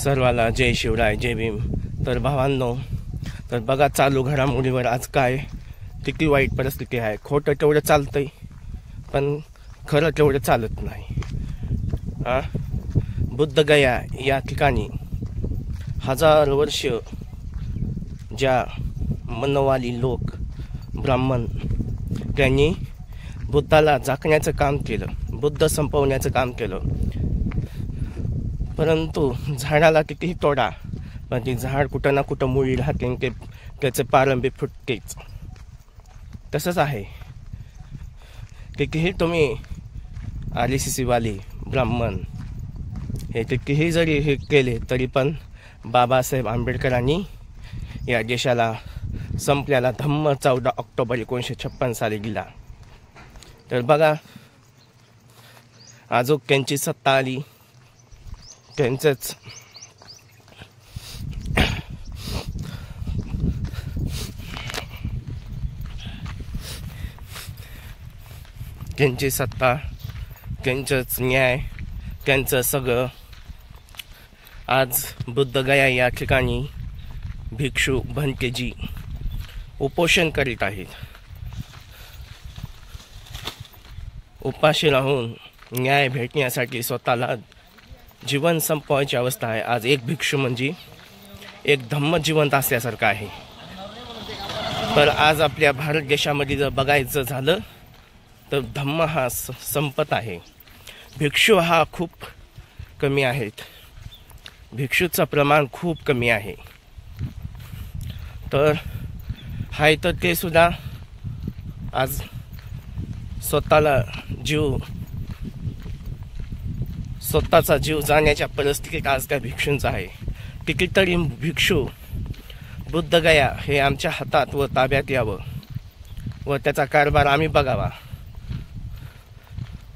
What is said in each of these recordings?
सर्वाला जय शिवराय, जय भीम। तर भावांनो, तर बघा चालू घडामोडीवर आज काय किती वाईट परिस्थिती आहे। खोटं तेवढं चालतंय पण खरं तेवढं चालत नाही। बुद्धगया या ठिकाणी हजार वर्ष ज्या मनवाली लोक ब्राह्मण त्यांनी बुद्धाला झाकण्याचं काम केलं, बुद्ध संपवण्याचं काम केलं। परंतु झाडाला कितीही तोडा पण ते झाड कुठं ना कुठं मुळी राहते, त्याचे पारंबी फुटतेच। तसंच आहे, कितीही तुम्ही RSS वाले ब्राह्मण हे कितीही जरी हे केले तरी पण बाबासाहेब आंबेडकरांनी या देशाला संपल्याला धम्म 14 ऑक्टोबर 1956 साली दिला। तर बघा आजोग त्यांची सत्ता आली, त्यांचंच त्यांची सत्ता, त्यांचंच न्याय, त्यांचं सगळं। आज बुद्धगया या ठिकाणी भिक्षू भंतेजी उपोषण करीत आहेत। उपाशी राहून न्याय भेटण्यासाठी स्वतःला जीवन संपवायची अवस्था आहे। आज एक भिक्षू म्हणजे एक धम्म जिवंत असल्यासारखं आहे। तर आज आपल्या भारत देशामध्ये जर बघायचं झालं तर धम्म हा संपत आहे, भिक्षू हा खूप कमी आहेत, भिक्षूचं प्रमाण खूप कमी आहे। तर हाय तर ते सुद्धा आज स्वतःचा जीव जाण्याच्या परिस्थितीत आज त्या भिक्षूंचा आहे। कितीतरी भिक्षू बुद्धगया हे आमच्या हातात व ताब्यात यावं व त्याचा कारभार आम्ही बघावा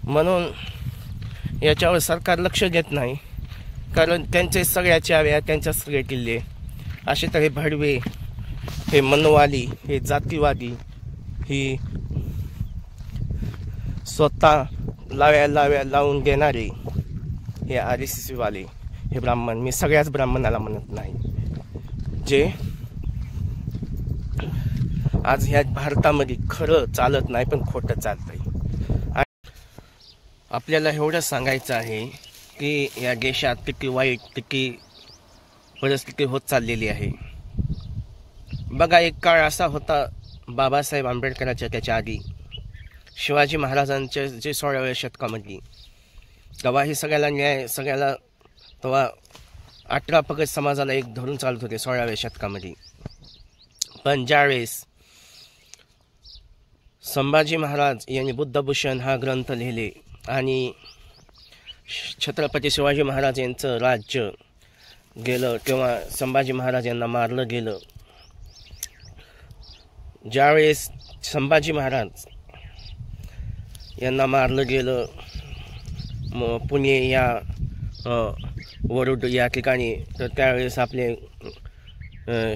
म्हणून याच्यावर सरकार लक्ष देत नाही। कारण त्यांचे सगळ्या चाव्या, त्यांच्या सगळे किल्ले असे तर हे भडवे, हे मनवाली, हे जातीवादी, ही स्वतः लावून देणारे हे RSS वाले हे ब्राह्मण, मी सगळ्याच ब्राह्मणाला म्हणत नाही, जे आज ह्या भारतामध्ये खरं चालत नाही पण खोटं चालतंय। आपल्याला एवढं सांगायचं आहे की या देशात किती वाईट किती परिस्थिती होत चाललेली आहे। बघा एक काळ असा होता बाबासाहेब आंबेडकरांच्या त्याच्या आधी शिवाजी महाराजांच्या जे 16व्या शतकामध्ये, तेव्हा ही सगळ्याला न्याय, सगळ्याला तेव्हा 18 पगड समाजाला एक धरून चालत होते 16व्या शतकामध्ये। पण ज्यावेळेस संभाजी महाराज यांनी बुद्धभूषण हा ग्रंथ लिहिले आणि छत्रपती शिवाजी महाराज यांचं राज्य गेलं, तेव्हा संभाजी महाराज यांना मारलं गेलं। ज्यावेळेस संभाजी महाराज यांना मारलं गेलं, पुणे या वरुड या ठिकाणी, तर त्यावेळेस आपले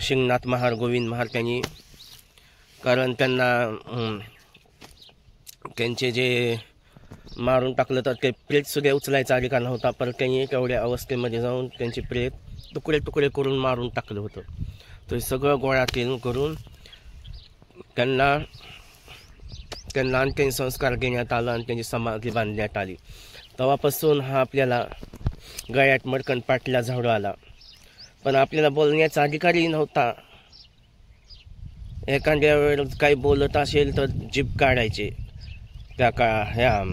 शिंगणाथ महार, गोविंद महार त्यांनी, कारण त्यांना त्यांचे जे मारून टाकलं तर ते प्रेत सुद्धा उचलायचा अधिकार नव्हता, पण त्यांनी तेवढ्या अवस्थेमध्ये जाऊन त्यांचे प्रेत तुकडे तुकडे करून मारून टाकलं होतं। तर सगळं गोळा करून त्यांना अंतिम संस्कार घेण्यात आला आणि त्यांची समाधी बांधण्यात आली। तेव्हापासून हा आपल्याला गळ्यात मडकन पाटला झाडू आला, पण आपल्याला बोलण्याचा अधिकारही नव्हता। एखाद्या वेळेस काही बोलत असेल तर जीभ काढायचे, त्या ह्या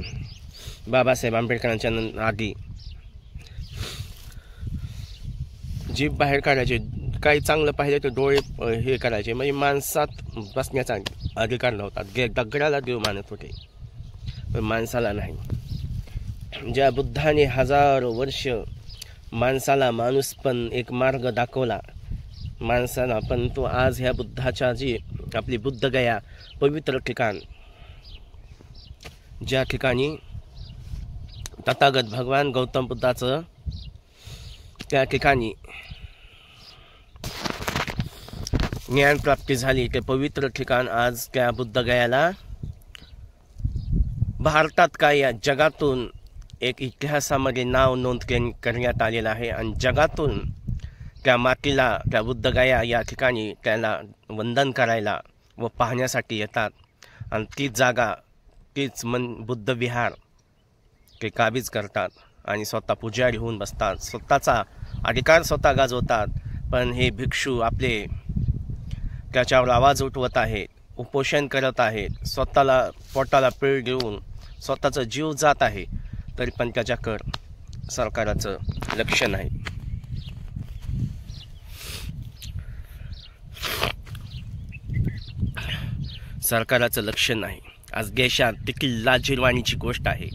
बाबासाहेब आंबेडकरांच्या आधी जीभ बाहेर काढायचे, काही चांगलं पाहिजे तर डोळे हे करायचे, म्हणजे माणसात बसण्याचा अधिकार नव्हता। दगडाला देव मानत होते पण माणसाला नाही। ज्या बुद्धाने हजारो वर्ष माणसाला माणूस पण एक मार्ग दाखवला माणसाला, पण तो आज ह्या बुद्धाच्या जी आपली बुद्धगया पवित्र ठिकाण, ज्या ठिकाणी तथागत भगवान गौतम बुद्धाचं त्या ठिकाणी ज्ञान प्राप्ती झाली, ते पवित्र ठिकाण आज त्या बुद्धगयाला भारतात काय या जगातून एक इतिहासामध्ये नाव नोंद करण्यात आलेलं आहे आणि जगातून त्या मातीला, त्या बुद्धगया या ठिकाणी त्याला वंदन करायला व पाहण्यासाठी येतात. आणि तीच जागा, तीच बुद्ध विहार ते काबीज करतात आणि स्वतः पुजारी होऊन बसतात, स्वतःचा अधिकार स्वतः गाजवतात. पण हे भिक्षू आपले त्याच्यावर आवाज उठवत आहेत, उपोषण करत आहेत, स्वतःला पोटाला पीळ देऊन स्वतःचा जीव जात आहे, तरी पण त्याच्याकडं सरकाराचं लक्ष नाही. सरकाराचं लक्ष नाही. आज देशात देखील लाजिरवाणीची गोष्ट आहे.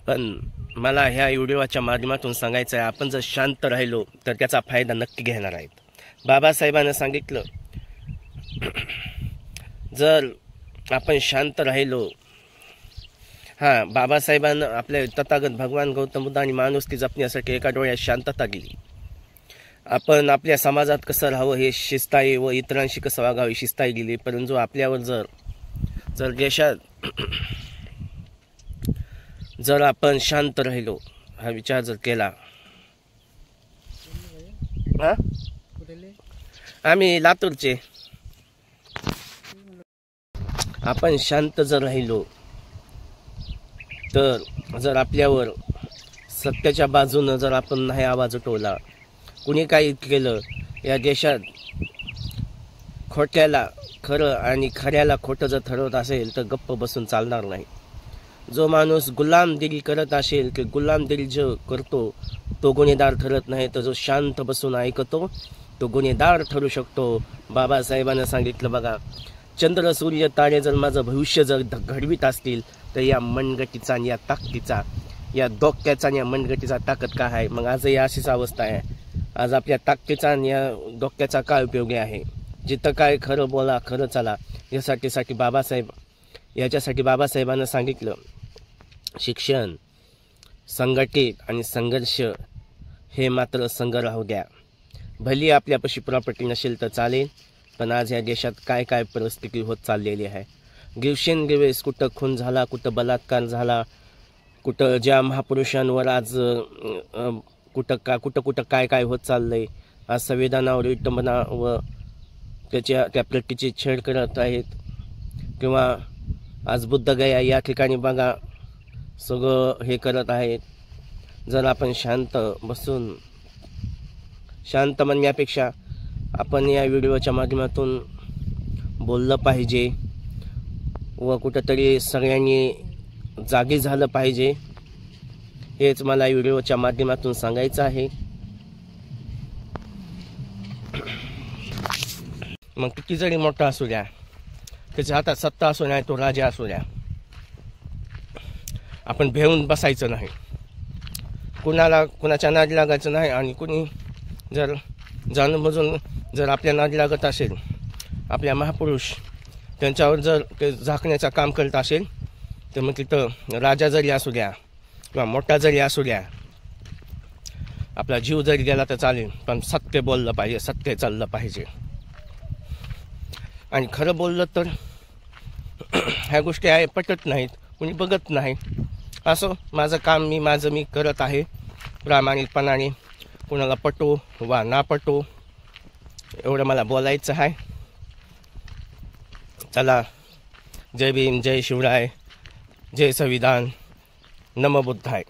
पण मला ह्या व्हिडिओच्या माध्यमातून सांगायचं आहे, आपण जर शांत राहिलो तर त्याचा फायदा नक्की घेणार आहेत. बाबासाहेबांनी सांगितलं, जर आपण शांत राहिलो, बाबासाहेबांना आपल्या तथागत भगवान गौतम बुद्धांनी माणुसकी जपण्यासाठी एका डोळ्यात शांतता दिली. आपण आपल्या समाजात कसं राहावं हे शिस्ताई व इतरांशी कसं वागावं ही शिस्ताई दिली. परंतु आपल्यावर जर देशात जर आपण शांत राहिलो, हा विचार जर केला, आम्ही लातूरचे, आपण शांत जर राहिलो तर जर आपल्यावर सत्याच्या बाजूनं जर आपण नाही आवाज उठवला, कुणी काही केलं, या देशात खोट्याला खरं आणि खऱ्याला खोटं जर ठरवत असेल तर गप्प बसून चालणार नाही. जो माणूस गुलामगिरी करत असेल की गुलामगिरी जो करतो तो गुन्हेगार ठरत नाही, तर जो शांत बसून ऐकतो तो गुन्हेगार ठरू शकतो. बाबासाहेबांना सांगितलं बघा, चंद्र सूर्य तारे जर माझं भविष्य जर घडवीत असतील तर या मनगटीचा आणि या ताकदीचा, या डोक्याचा आणि या मनगटीचा ताकद काय आहे. मग आजही अशीच अवस्था आहे. आज आपल्या ताकदीचा आणि या डोक्याचा काय उपयोग आहे. जिथं काय खरं बोला, खरं चला, यासाठी बाबासाहेबांना सांगितलं, शिक्षण, संघटित आणि संघर्ष हे मात्र संघ राहू द्या. भली आपल्यापाशी प्रॉपर्टी नसेल तर चालेल, पण आज या देशात काय काय परिस्थिती होत चाललेली आहे. दिवसेंदिवस कुठं खून झाला, कुठं बलात्कार झाला, कुठं ज्या महापुरुषांवर आज कुठं काय होत चाललंय. आज संविधानावर विटंबना व त्या प्रतीची छेड करत आहेत. किंवा आज बुद्धगया या ठिकाणी बघा सगळं हे करत आहेत. जर आपण शांत बसून, शांत म्हणण्यापेक्षा आपण या व्हिडिओच्या माध्यमातून बोललं पाहिजे व कुठंतरी सगळ्यांनी जागी झालं पाहिजे, हेच मला व्हिडिओच्या माध्यमातून सांगायचं आहे. मग किती जरी मोठा असू द्या, त्याच्या हातात सत्ता असू द्या, तो राजा असू द्या, आपण भेऊन बसायचं नाही, कुणाच्या नादी लागायचं नाही. आणि कुणी जर जाणून बुजून जर आपल्या नादी लागत असेल, आपल्या महापुरुष त्यांच्यावर जर ते झाकण्याचं काम करत असेल, तर मग तिथं राजा जरी असू द्या किंवा मोठा जरी असू द्या, आपला जीव जरी गेला तर चालेल, पण सत्य बोललं पाहिजे, सत्य चाललं पाहिजे. आणि खरं बोललं तर ह्या गोष्टी आहे पटत नाहीत, कुणी बघत नाही. असो, माझं काम मी करत आहे प्रामाणिकपणाने, कुणाला पटो वा ना पटो, एवढं मला बोलायचं आहे. चला, जय भीम, जय शिवराय, जय संविधान, नमो बुद्धाय.